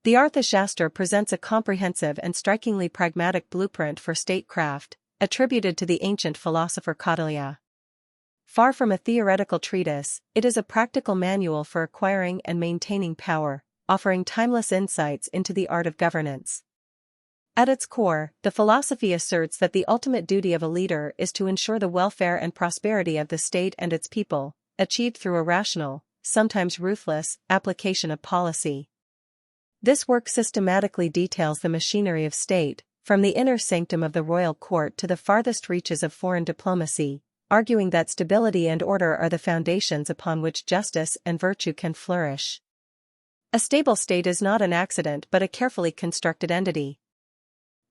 The Arthashastra presents a comprehensive and strikingly pragmatic blueprint for statecraft, attributed to the ancient philosopher Kautilya. Far from a theoretical treatise, it is a practical manual for acquiring and maintaining power, offering timeless insights into the art of governance. At its core, the philosophy asserts that the ultimate duty of a leader is to ensure the welfare and prosperity of the state and its people, achieved through a rational, sometimes ruthless, application of policy. This work systematically details the machinery of state, from the inner sanctum of the royal court to the farthest reaches of foreign diplomacy, arguing that stability and order are the foundations upon which justice and virtue can flourish. A stable state is not an accident but a carefully constructed entity.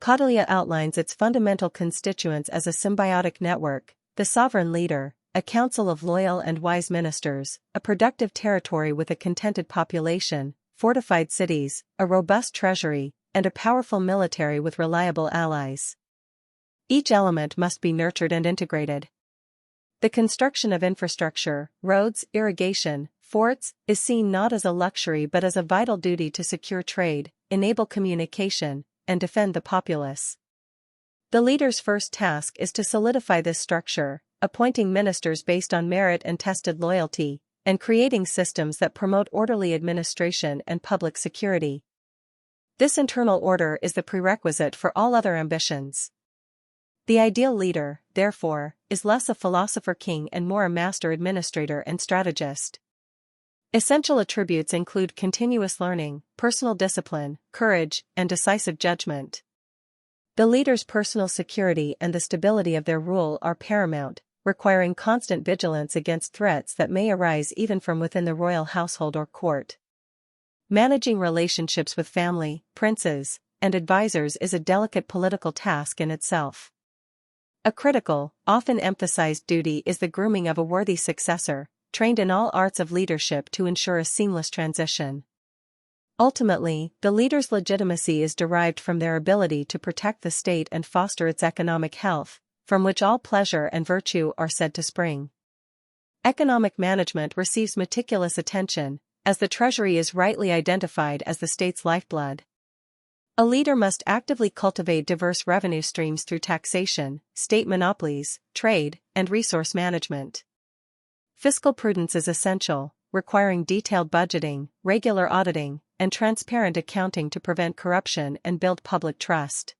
Kautilya outlines its fundamental constituents as a symbiotic network: the sovereign leader, a council of loyal and wise ministers, a productive territory with a contented population, fortified cities, a robust treasury, and a powerful military with reliable allies. Each element must be nurtured and integrated. The construction of infrastructure, roads, irrigation, forts, is seen not as a luxury but as a vital duty to secure trade, enable communication, and defend the populace. The leader's first task is to solidify this structure, appointing ministers based on merit and tested loyalty, and creating systems that promote orderly administration and public security. This internal order is the prerequisite for all other ambitions. The ideal leader, therefore, is less a philosopher-king and more a master administrator and strategist. Essential attributes include continuous learning, personal discipline, courage, and decisive judgment. The leader's personal security and the stability of their rule are paramount, requiring constant vigilance against threats that may arise even from within the royal household or court. Managing relationships with family, princes, and advisors is a delicate political task in itself. A critical, often emphasized duty is the grooming of a worthy successor, trained in all arts of leadership to ensure a seamless transition. Ultimately, the leader's legitimacy is derived from their ability to protect the state and foster its economic health, from which all pleasure and virtue are said to spring. Economic management receives meticulous attention, as the treasury is rightly identified as the state's lifeblood. A leader must actively cultivate diverse revenue streams through taxation, state monopolies, trade, and resource management. Fiscal prudence is essential, requiring detailed budgeting, regular auditing, and transparent accounting to prevent corruption and build public trust.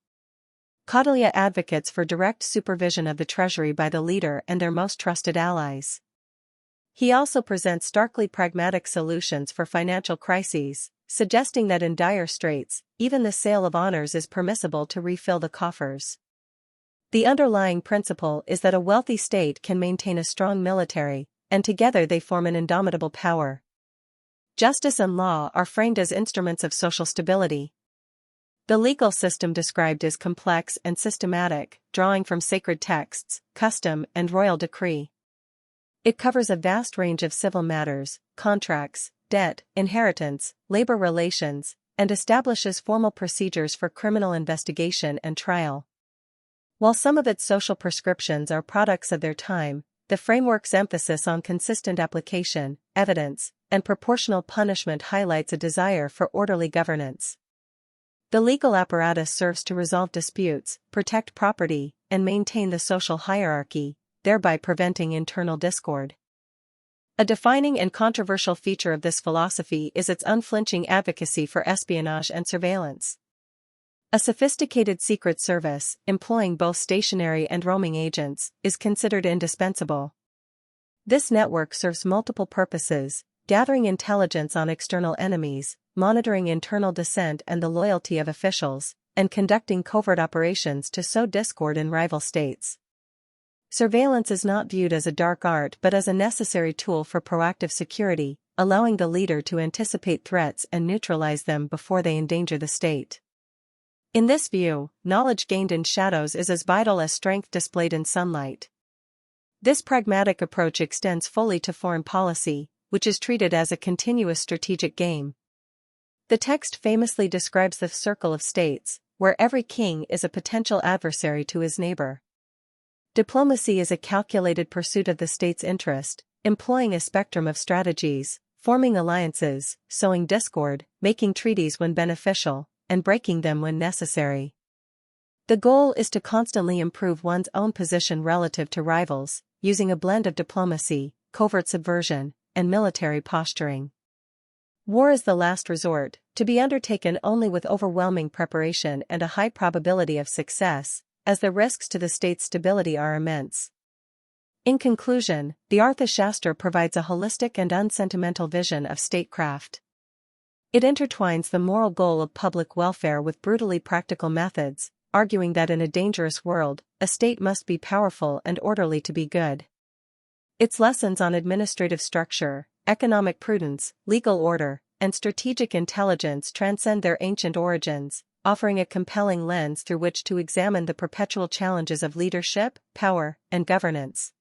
Kautilya advocates for direct supervision of the treasury by the leader and their most trusted allies. He also presents starkly pragmatic solutions for financial crises, suggesting that in dire straits, even the sale of honors is permissible to refill the coffers. The underlying principle is that a wealthy state can maintain a strong military, and together they form an indomitable power. Justice and law are framed as instruments of social stability. The legal system described is complex and systematic, drawing from sacred texts, custom, and royal decree. It covers a vast range of civil matters, contracts, debt, inheritance, labor relations, and establishes formal procedures for criminal investigation and trial. While some of its social prescriptions are products of their time, the framework's emphasis on consistent application, evidence, and proportional punishment highlights a desire for orderly governance. The legal apparatus serves to resolve disputes, protect property, and maintain the social hierarchy, thereby preventing internal discord. A defining and controversial feature of this philosophy is its unflinching advocacy for espionage and surveillance. A sophisticated secret service, employing both stationary and roaming agents, is considered indispensable. This network serves multiple purposes: gathering intelligence on external enemies, monitoring internal dissent and the loyalty of officials, and conducting covert operations to sow discord in rival states. Surveillance is not viewed as a dark art but as a necessary tool for proactive security, allowing the leader to anticipate threats and neutralize them before they endanger the state. In this view, knowledge gained in shadows is as vital as strength displayed in sunlight. This pragmatic approach extends fully to foreign policy, which is treated as a continuous strategic game. The text famously describes the circle of states, where every king is a potential adversary to his neighbor. Diplomacy is a calculated pursuit of the state's interest, employing a spectrum of strategies, forming alliances, sowing discord, making treaties when beneficial, and breaking them when necessary. The goal is to constantly improve one's own position relative to rivals, using a blend of diplomacy, covert subversion, and military posturing. War is the last resort, to be undertaken only with overwhelming preparation and a high probability of success, as the risks to the state's stability are immense. In conclusion, the Arthashastra provides a holistic and unsentimental vision of statecraft. It intertwines the moral goal of public welfare with brutally practical methods, arguing that in a dangerous world, a state must be powerful and orderly to be good. Its lessons on administrative structure, economic prudence, legal order, and strategic intelligence transcend their ancient origins, offering a compelling lens through which to examine the perpetual challenges of leadership, power, and governance.